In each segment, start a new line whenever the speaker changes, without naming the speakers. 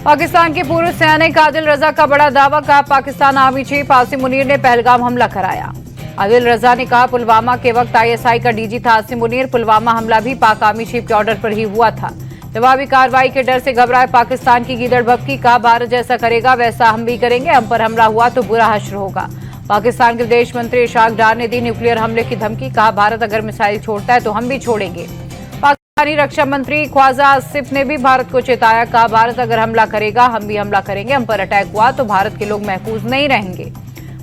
पाकिस्तान के पूर्व सैनिक आदिल रजा का बड़ा दावा, कहा पाकिस्तान आर्मी चीफ आसिम मुनीर ने पहलगाम हमला कराया। आदिल रजा ने कहा पुलवामा के वक्त आईएसआई का डीजी था आसिम मुनीर। पुलवामा हमला भी पाक आर्मी चीफ के ऑर्डर पर ही हुआ था। जवाबी कार्रवाई के डर से घबराए पाकिस्तान की गीदड़ भभकी, कहा भारत जैसा करेगा वैसा हम भी करेंगे, हम पर हमला हुआ तो बुरा हश्र होगा। पाकिस्तान के विदेश मंत्री इशाक डार ने दी न्यूक्लियर हमले की धमकी, कहा भारत अगर मिसाइल छोड़ता है तो हम भी छोड़ेंगे। पाकिस्तानी रक्षा मंत्री ख्वाजा आसिफ ने भी भारत को चेताया, कहा भारत अगर हमला करेगा हम भी हमला करेंगे, हम पर अटैक हुआ तो भारत के लोग महफूज नहीं रहेंगे।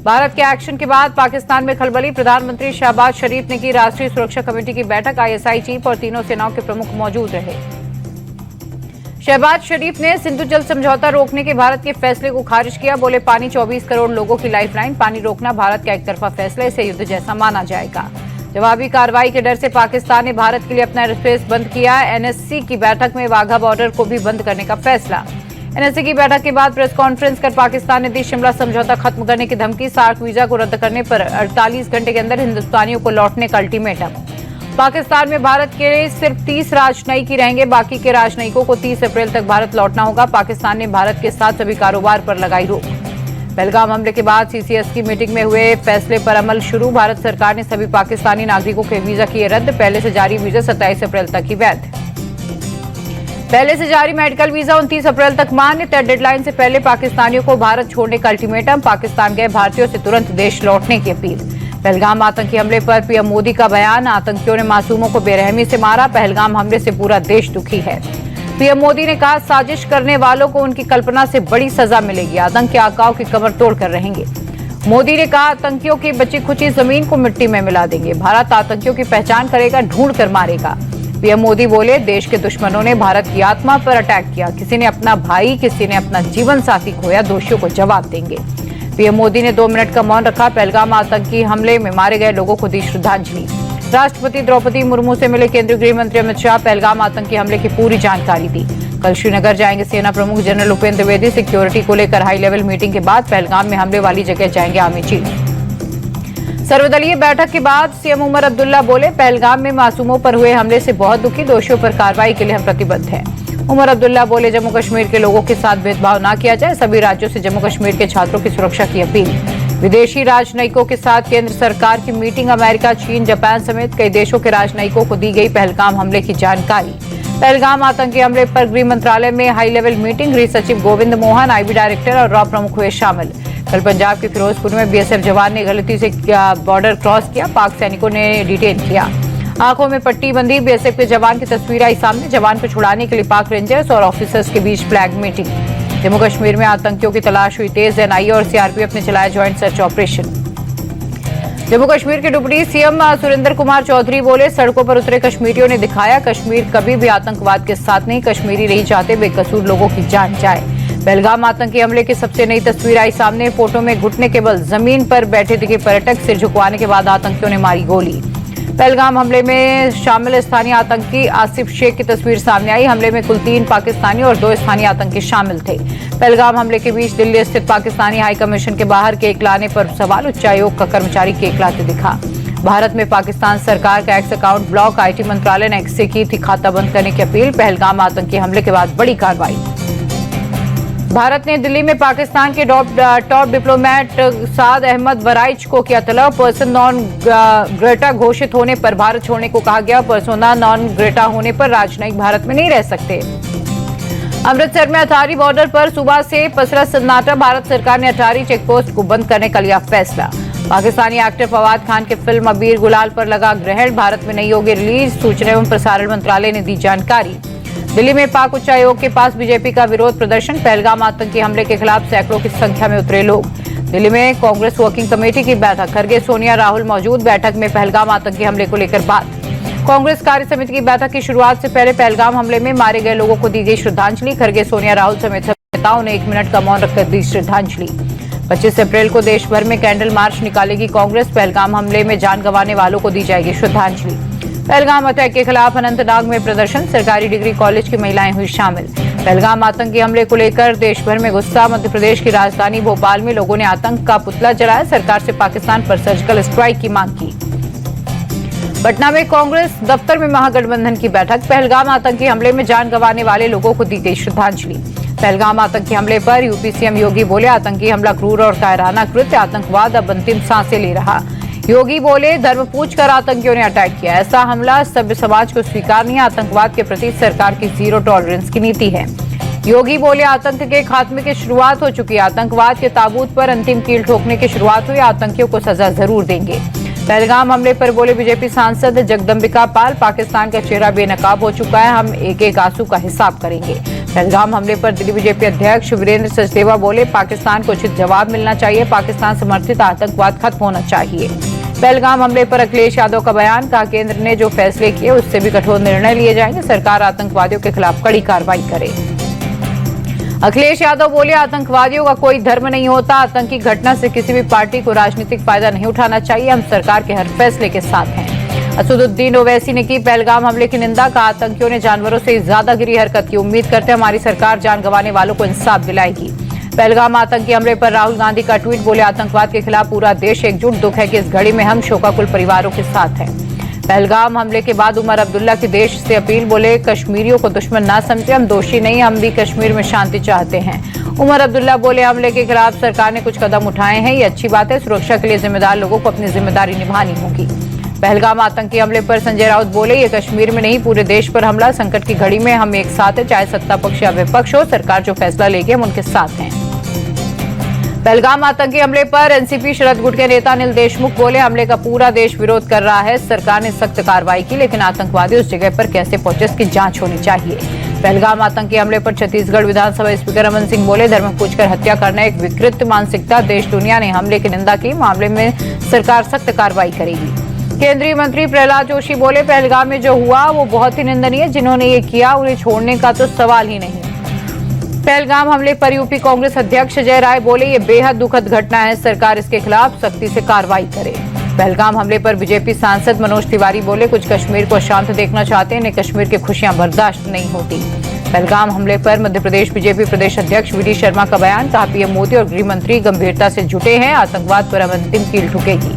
भारत के एक्शन के बाद पाकिस्तान में खलबली, प्रधानमंत्री शहबाज शरीफ ने की राष्ट्रीय सुरक्षा कमेटी की बैठक। आईएसआई चीफ और तीनों सेनाओं के प्रमुख मौजूद रहे। शहबाज शरीफ ने सिंधु जल समझौता रोकने के भारत के फैसले को खारिज किया। बोले पानी 24 करोड़ लोगों की लाइफलाइन, पानी रोकना भारत का एकतरफा फैसला, इसे युद्ध जैसा माना जाएगा। जवाबी कार्रवाई के डर से पाकिस्तान ने भारत के लिए अपना एयरस्पेस बंद किया। एनएससी की बैठक में वाघा बॉर्डर को भी बंद करने का फैसला। एनएससी की बैठक के बाद प्रेस कॉन्फ्रेंस कर पाकिस्तान ने दी शिमला समझौता खत्म करने की धमकी। सार्क वीजा को रद्द करने पर 48 घंटे के अंदर हिंदुस्तानियों को लौटने का अल्टीमेटम। पाकिस्तान में भारत के सिर्फ 30 राजनयिक ही रहेंगे, बाकी के राजनयिकों को 30 अप्रैल तक भारत लौटना होगा। पाकिस्तान ने भारत के साथ सभी कारोबार पर लगाई रोक। पहलगाम हमले के बाद सीसीएस की मीटिंग में हुए फैसले पर अमल शुरू। भारत सरकार ने सभी पाकिस्तानी नागरिकों के वीजा किए रद्द। पहले से जारी वीजा 27 अप्रैल तक ही वैध। पहले से जारी मेडिकल वीजा 29 अप्रैल तक मान्य। तय डेडलाइन से पहले पाकिस्तानियों को भारत छोड़ने का अल्टीमेटम। पाकिस्तान गए भारतीयों से तुरंत देश लौटने की अपील। पहलगाम आतंकी हमले पर पीएम मोदी का बयान, आतंकियों ने मासूमों को बेरहमी से मारा, पहलगाम हमले से पूरा देश दुखी है। पीएम मोदी ने कहा साजिश करने वालों को उनकी कल्पना से बड़ी सजा मिलेगी, आतंक के आकाओं की कमर तोड़ कर रहेंगे। मोदी ने कहा आतंकियों की बची खुची जमीन को मिट्टी में मिला देंगे, भारत आतंकियों की पहचान करेगा, ढूंढ कर मारेगा। पीएम मोदी बोले देश के दुश्मनों ने भारत की आत्मा पर अटैक किया, किसी ने अपना भाई, किसी ने अपना जीवन साथी खोया, दोषियों को जवाब देंगे। पीएम मोदी ने 2 मिनट का मौन रखा। पहलगाम आतंकी हमले में मारे गए लोगों को दी श्रद्धांजलि। राष्ट्रपति द्रौपदी मुर्मू से मिले केंद्रीय गृह मंत्री अमित शाह, पहलगाम आतंकी हमले की पूरी जानकारी दी। कल श्रीनगर जाएंगे सेना प्रमुख जनरल उपेंद्र द्विवेदी। सिक्योरिटी को लेकर हाई लेवल मीटिंग के बाद पहलगाम में हमले वाली जगह जाएंगे आर्मी चीफ। सर्वदलीय बैठक के बाद सीएम उमर अब्दुल्ला बोले पहलगाम में मासूमों पर हुए हमले से बहुत दुखी, दोषियों पर कार्रवाई के लिए हम प्रतिबद्ध हैं। उमर अब्दुल्ला बोले जम्मू कश्मीर के लोगों के साथ भेदभाव न किया जाए, सभी राज्यों से जम्मू कश्मीर के छात्रों की सुरक्षा की अपील। विदेशी राजनयिकों के साथ केंद्र सरकार की मीटिंग। अमेरिका, चीन, जापान समेत कई देशों के राजनयिकों को दी गई पहलगाम हमले की जानकारी। पहलगाम आतंकी हमले पर गृह मंत्रालय में हाई लेवल मीटिंग। गृह सचिव गोविंद मोहन, आईबी डायरेक्टर और रॉ प्रमुख हुए शामिल। कल पंजाब के फिरोजपुर में बीएसएफ जवान ने गलती से बॉर्डर क्रॉस किया, पाक सैनिकों ने डिटेन किया। आंखों में पट्टी बंधी, बीएसएफ के जवान की तस्वीर आई सामने। जवान को छुड़ाने के लिए पाक रेंजर्स और ऑफिसर्स के बीच फ्लैग मीटिंग। जम्मू कश्मीर में आतंकियों की तलाश हुई तेज, एनआईए और सीआरपीएफ ने चलाया joint search operation. Jammu Kashmir के डिप्टी सीएम सुरेंद्र कुमार चौधरी बोले सड़कों पर उतरे कश्मीरियों ने दिखाया कश्मीर कभी भी आतंकवाद के साथ नहीं, कश्मीरी नहीं चाहते बेकसूर लोगों की जान जाए। पहलगाम आतंकी हमले की सबसे नई तस्वीर आई सामने। फोटो में घुटने के बल जमीन पर बैठे दिखे पर्यटक, सिर झुकवाने के बाद आतंकियों ने मारी गोली। पहलगाम हमले में शामिल स्थानीय आतंकी आसिफ शेख की तस्वीर सामने आई। हमले में कुल 3 पाकिस्तानी और 2 स्थानीय आतंकी शामिल थे। पहलगाम हमले के बीच दिल्ली स्थित पाकिस्तानी हाई कमीशन के बाहर केक लाने पर सवाल, उच्चायोग का कर्मचारी केक लाते दिखा। भारत में पाकिस्तान सरकार का एक्स अकाउंट ब्लॉक, आईटी मंत्रालय ने एक्स से की थी खाता बंद करने की अपील। पहलगाम आतंकी हमले के बाद बड़ी कार्रवाई। भारत ने दिल्ली में पाकिस्तान के टॉप डिप्लोमेट साद अहमद वराइच को किया तलब। पर्सन नॉन ग्रेटा घोषित होने पर भारत छोड़ने को कहा गया। पर्सोना नॉन ग्रेटा होने पर राजनयिक भारत में नहीं रह सकते। अमृतसर में अटारी बॉर्डर पर सुबह से पसरा सन्नाटा। भारत सरकार ने अटारी चेकपोस्ट को बंद करने का लिया फैसला। पाकिस्तानी एक्टर फवाद खान की फिल्म अबीर गुलाल पर लगा ग्रहण। भारत में नहीं होगी रिलीज, सूचना एवं प्रसारण मंत्रालय ने दी जानकारी। दिल्ली में पाक उच्चायोग के पास बीजेपी का विरोध प्रदर्शन। पहलगाम आतंकी हमले के खिलाफ सैकड़ों की संख्या में उतरे लोग। दिल्ली में कांग्रेस वर्किंग कमेटी की बैठक। खरगे, सोनिया, राहुल मौजूद। बैठक में पहलगाम आतंकी हमले को लेकर बात। कांग्रेस कार्य समिति की बैठक की शुरुआत से पहले पहलगाम हमले में मारे गए लोगों को दी गई श्रद्धांजलि। खरगे, सोनिया, राहुल समेत सभी नेताओं ने 1 मिनट का मौन रखकर दी श्रद्धांजलि। 25 अप्रैल को देश भर में कैंडल मार्च निकालेगी कांग्रेस। पहलगाम हमले में जान गंवाने वालों को दी जाएगी श्रद्धांजलि। पहलगाम अटैक के खिलाफ अनंतनाग में प्रदर्शन। सरकारी डिग्री कॉलेज की महिलाएं हुई शामिल। पहलगाम आतंकी हमले को लेकर देश भर में गुस्सा। मध्य प्रदेश की राजधानी भोपाल में लोगों ने आतंक का पुतला जलाया। सरकार से पाकिस्तान पर सर्जिकल स्ट्राइक की मांग की। पटना में कांग्रेस दफ्तर में महागठबंधन की बैठक। पहलगाम आतंकी हमले में जान गंवाने वाले लोगों को दी गई श्रद्धांजलि। पहलगाम आतंकी हमले पर यूपी सीएम योगी बोले, आतंकी हमला क्रूर और कायराना कृत्य, आतंकवाद अब अंतिम सांसें ले रहा। योगी बोले, धर्म पूछकर आतंकियों ने अटैक किया, ऐसा हमला सभ्य समाज को स्वीकार नहीं। आतंकवाद के प्रति सरकार की जीरो टॉलरेंस की नीति है। योगी बोले, आतंक के खात्मे की शुरुआत हो चुकी है, आतंकवाद के ताबूत पर अंतिम कील ठोकने की शुरुआत हुई, आतंकियों को सजा जरूर देंगे। पहलगाम हमले पर बोले बीजेपी सांसद जगदम्बिका पाल, पाकिस्तान का चेहरा बेनकाब हो चुका है, हम एक एक आंसू का हिसाब करेंगे। पहलगाम हमले पर दिल्ली बीजेपी अध्यक्ष वीरेंद्र सचदेवा बोले, पाकिस्तान को उचित जवाब मिलना चाहिए, पाकिस्तान समर्थित आतंकवाद खत्म होना चाहिए। पहलगाम हमले पर अखिलेश यादव का बयान, कहा केंद्र ने जो फैसले किए उससे भी कठोर निर्णय लिए जाएंगे, सरकार आतंकवादियों के खिलाफ कड़ी कार्रवाई करे। अखिलेश यादव बोले, आतंकवादियों का कोई धर्म नहीं होता, आतंकी घटना से किसी भी पार्टी को राजनीतिक फायदा नहीं उठाना चाहिए, हम सरकार के हर फैसले के साथ हैं। असदुद्दीन ओवैसी ने की पहलगाम हमले की निंदा, कहा आतंकियों ने जानवरों से ज्यादा गिरी हरकत की, उम्मीद करते हमारी सरकार जान गंवाने वालों को इंसाफ दिलाएगी। पहलगाम आतंकी हमले पर राहुल गांधी का ट्वीट, बोले आतंकवाद के खिलाफ पूरा देश एकजुट, दुख है कि इस घड़ी में हम शोकाकुल परिवारों के साथ हैं। पहलगाम हमले के बाद उमर अब्दुल्ला की देश से अपील, बोले कश्मीरियों को दुश्मन ना समझे, हम दोषी नहीं, हम भी कश्मीर में शांति चाहते हैं। उमर अब्दुल्ला बोले, हमले के खिलाफ सरकार ने कुछ कदम उठाए हैं, ये अच्छी बात है, सुरक्षा के लिए जिम्मेदार लोगों को अपनी जिम्मेदारी निभानी होगी। पहलगाम आतंकी हमले पर संजय राउत बोले, ये कश्मीर में नहीं पूरे देश पर हमला, संकट की घड़ी में हम एक साथ हैं, चाहे सत्ता पक्ष या विपक्ष हो, सरकार जो फैसला लेगी हम उनके साथ हैं। पहलगाम आतंकी हमले पर एनसीपी शरद गुट के नेता अनिल देशमुख बोले, हमले का पूरा देश विरोध कर रहा है, सरकार ने सख्त कार्रवाई की, लेकिन आतंकवादी उस जगह पर कैसे पहुंचे इसकी जांच होनी चाहिए। पहलगाम आतंकी हमले पर छत्तीसगढ़ विधानसभा स्पीकर रमन सिंह बोले, धर्म पूछकर हत्या करना एक विकृत मानसिकता, देश दुनिया ने हमले की निंदा की, मामले में सरकार सख्त कार्रवाई करेगी। केंद्रीय मंत्री प्रहलाद जोशी बोले, पहलगाम में जो हुआ वो बहुत ही निंदनीय, जिन्होंने ये किया उन्हें छोड़ने का तो सवाल ही नहीं। पहलगाम हमले पर यूपी कांग्रेस अध्यक्ष अजय राय बोले, ये बेहद दुखद घटना है, सरकार इसके खिलाफ सख्ती से कार्रवाई करे। पहलगाम हमले पर बीजेपी सांसद मनोज तिवारी बोले, कुछ कश्मीर को शांत देखना चाहते हैं, इन्हें कश्मीर की खुशियां बर्दाश्त नहीं होती। पहलगाम हमले पर मध्य प्रदेश बीजेपी प्रदेश अध्यक्ष वीडी शर्मा का बयान, कहा पीएम मोदी और गृह मंत्री गंभीरता से जुटे हैं, आतंकवाद पर अब अंतिम कील ठुकेगी।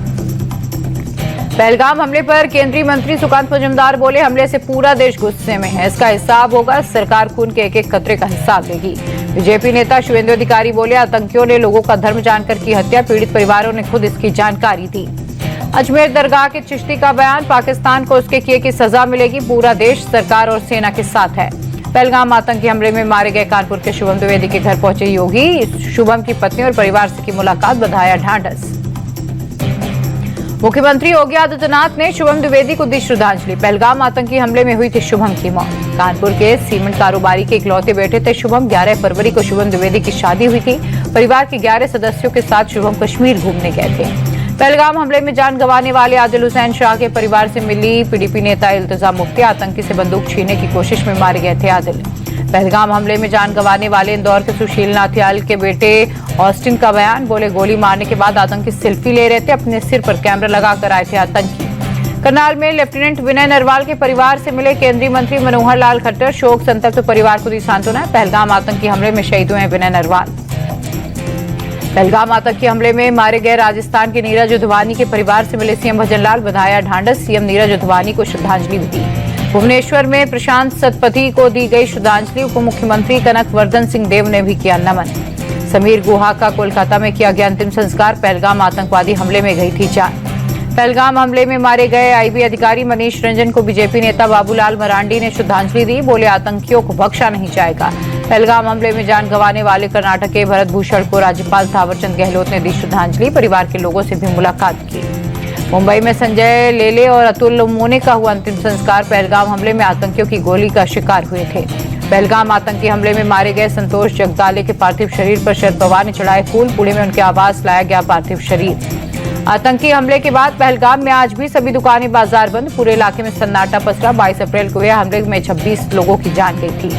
पहलगाम हमले पर केंद्रीय मंत्री सुकांत मजूमदार बोले, हमले से पूरा देश गुस्से में है, इसका हिसाब होगा, सरकार खून के एक एक कतरे का हिसाब लेगी। बीजेपी नेता शुभेंदु अधिकारी बोले, आतंकियों ने लोगों का धर्म जानकर की हत्या, पीड़ित परिवारों ने खुद इसकी जानकारी दी। अजमेर दरगाह के चिश्ती का बयान, पाकिस्तान को उसके किए की सजा मिलेगी, पूरा देश सरकार और सेना के साथ है। पहलगाम आतंकी हमले में मारे गए कानपुर के शुभम द्विवेदी के घर पहुंचे योगी, शुभम की पत्नी और परिवार से की मुलाकात, बधाया ढांढस। मुख्यमंत्री योगी आदित्यनाथ ने शुभम द्विवेदी को दी श्रद्धांजलि, पहलगाम आतंकी हमले में हुई थी शुभम की मौत। कानपुर के सीमेंट कारोबारी के इकलौते बेटे थे शुभम, 11 फरवरी को शुभम द्विवेदी की शादी हुई थी, परिवार के 11 सदस्यों के साथ शुभम कश्मीर घूमने गए थे। पहलगाम हमले में जान गंवाने वाले आदिल हुसैन शाह के परिवार से मिली पीडीपी नेता इल्तिजा मुफ्ती, आतंकी से बंदूक छीनने की कोशिश में मारे गए थे आदिल। पहलगाम हमले में जान गंवाने वाले इंदौर के सुशील नाथियाल के बेटे ऑस्टिन का बयान, बोले गोली मारने के बाद आतंकी सेल्फी ले रहे थे, अपने सिर पर कैमरा लगाकर आए थे आतंकी। करनाल में लेफ्टिनेंट विनय नरवाल के परिवार से मिले केंद्रीय मंत्री मनोहर लाल खट्टर, शोक संतप्त परिवार को दी सांत्वना, पहलगाम आतंकी हमले में शहीद हुए विनय नरवाल। पहलगाम आतंकी हमले में मारे गए राजस्थान के नीरज उधवानी के परिवार से मिले सीएम भजनलाल, बधाया ढांढस, सीएम नीरज उधवानी को श्रद्धांजलि दी। भुवनेश्वर में प्रशांत सतपथी को दी गई श्रद्धांजलि, उप मुख्यमंत्री कनक वर्धन सिंह देव ने भी किया नमन। समीर गुहा का कोलकाता में किया गया अंतिम संस्कार, पहलगाम आतंकवादी हमले में गई थी जान। पहलगाम हमले में मारे गए आईबी अधिकारी मनीष रंजन को बीजेपी नेता बाबूलाल मरांडी ने श्रद्धांजलि दी, बोले आतंकियों को बख्शा नहीं जाएगा। पहलगाम हमले में जान गंवाने वाले कर्नाटक के भरत भूषण को राज्यपाल थावरचंद गहलोत ने दी श्रद्धांजलि, परिवार के लोगों से भी मुलाकात की। मुंबई में संजय लेले और अतुल मोने का हुआ अंतिम संस्कार, पहलगाम हमले में आतंकियों की गोली का शिकार हुए थे। पहलगाम आतंकी हमले में मारे गए संतोष जगदाले के पार्थिव शरीर पर शरद पवार ने चढ़ाए फूल, पुणे में उनके आवास लाया गया पार्थिव शरीर। आतंकी हमले के बाद पहलगाम में आज भी सभी दुकानें बाजार बंद, पूरे इलाके में सन्नाटा पसरा। 22 अप्रैल को हुए हमले में 26 लोगों की जान गई थी।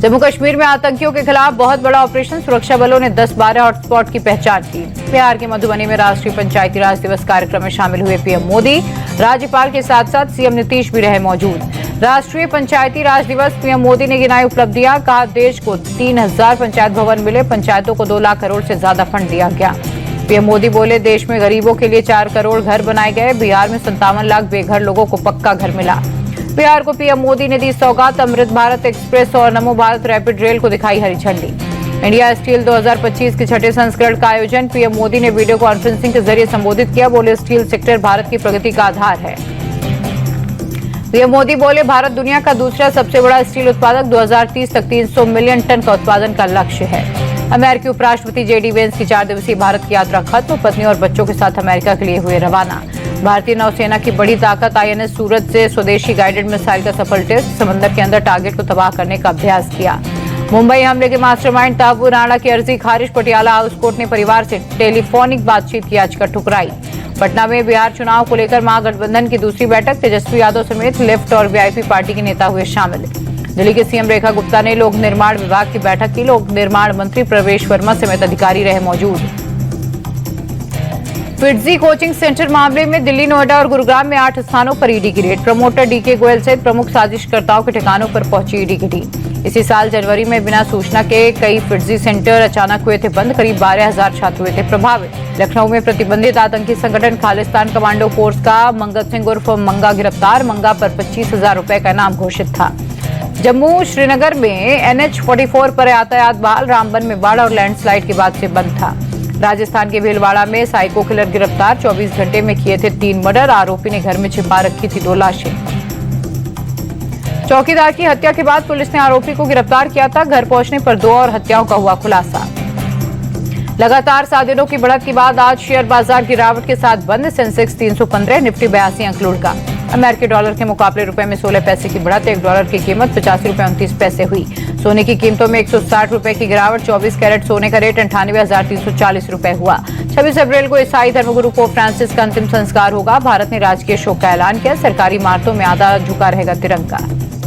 जम्मू कश्मीर में आतंकियों के खिलाफ बहुत बड़ा ऑपरेशन, सुरक्षा बलों ने 10-12 हॉटस्पॉट की पहचान की। बिहार के मधुबनी में राष्ट्रीय पंचायती राज दिवस कार्यक्रम में शामिल हुए पीएम मोदी, राज्यपाल के साथ साथ सीएम नीतीश भी रहे मौजूद। राष्ट्रीय पंचायती राज दिवस, पीएम मोदी ने गिनाई उपलब्धियां, कहा देश को 3000 पंचायत भवन मिले, पंचायतों को 2 लाख करोड़ से ज्यादा फंड दिया गया। पीएम मोदी बोले, देश में गरीबों के लिए 4 करोड़ घर बनाए गए, बिहार में 57 लाख बेघर लोगों को पक्का घर मिला। बिहार को पीएम मोदी ने दी सौगात, अमृत भारत एक्सप्रेस और नमो भारत रैपिड रेल को दिखाई हरी झंडी। इंडिया स्टील 2025 के छठे संस्करण का आयोजन, पीएम मोदी ने वीडियो कॉन्फ्रेंसिंग के जरिए संबोधित किया, बोले स्टील सेक्टर भारत की प्रगति का आधार है। पीएम मोदी बोले भारत दुनिया का दूसरा सबसे बड़ा स्टील उत्पादक, 2030 तक 300 मिलियन टन का उत्पादन का लक्ष्य है। अमेरिकी उपराष्ट्रपति जेडी वेंस की 4 दिवसीय भारत की यात्रा खत्म, पत्नी और बच्चों के साथ अमेरिका के लिए हुए रवाना। भारतीय नौसेना की बड़ी ताकत, आईएनएस सूरज से स्वदेशी गाइडेड मिसाइल का सफल टेस्ट, समंदर के अंदर टारगेट को तबाह करने का अभ्यास किया। मुंबई हमले के मास्टरमाइंड ताबू राणा की अर्जी खारिज, पटियाला हाउस कोर्ट ने परिवार से टेलीफोनिक बातचीत की याचिका ठुकराई। पटना में बिहार चुनाव को लेकर महागठबंधन की दूसरी बैठक, तेजस्वी यादव समेत लेफ्ट और वीआईपी पार्टी के नेता हुए शामिल। दिल्ली के सीएम रेखा गुप्ता ने लोक निर्माण विभाग की बैठक की, लोक निर्माण मंत्री प्रवेश वर्मा समेत अधिकारी रहे मौजूद। फिटजी कोचिंग सेंटर मामले में दिल्ली, नोएडा और गुरुग्राम में 8 स्थानों पर ईडी की रेड, प्रमोटर डीके गोयल सहित प्रमुख साजिशकर्ताओं के ठिकानों पर पहुंची ईडी की टीम। इसी साल जनवरी में बिना सूचना के कई फिटजी सेंटर अचानक हुए थे बंद, करीब 12,000 छात्र हुए थे प्रभावित। लखनऊ में प्रतिबंधित आतंकी संगठन खालिस्तान कमांडो फोर्स का मंगत सिंह उर्फ मंगा गिरफ्तार, मंगा पर 25,000 रुपए का इनाम घोषित था। जम्मू श्रीनगर में NH44 पर यातायात बहाल, रामबन में बाढ़ और लैंडस्लाइड के बाद से बंद था। राजस्थान के भीलवाड़ा में साइको किलर गिरफ्तार, 24 घंटे में किए थे 3 मर्डर, आरोपी ने घर में छिपा रखी थी 2 लाशें। चौकीदार की हत्या के बाद पुलिस ने आरोपी को गिरफ्तार किया था, घर पहुंचने पर 2 और हत्याओं का हुआ खुलासा। लगातार 7 दिनों की बढ़त के बाद आज शेयर बाजार गिरावट के साथ बंद, सेंसेक्स 315, निफ्टी 82 अंक लुढ़का। अमेरिकी डॉलर के मुकाबले रुपए में 16 पैसे की बढ़त, $1 की कीमत 85 रुपए 29 पैसे हुई। सोने की कीमतों में 160 रुपए की गिरावट, 24 कैरेट सोने का रेट 98,340 रुपए हुआ। 26 अप्रैल को ईसाई धर्मगुरु पोप फ्रांसिस का अंतिम संस्कार होगा। भारत ने राजकीय शोक का ऐलान किया, सरकारी इमारतों में आधा झुका रहेगा तिरंगा।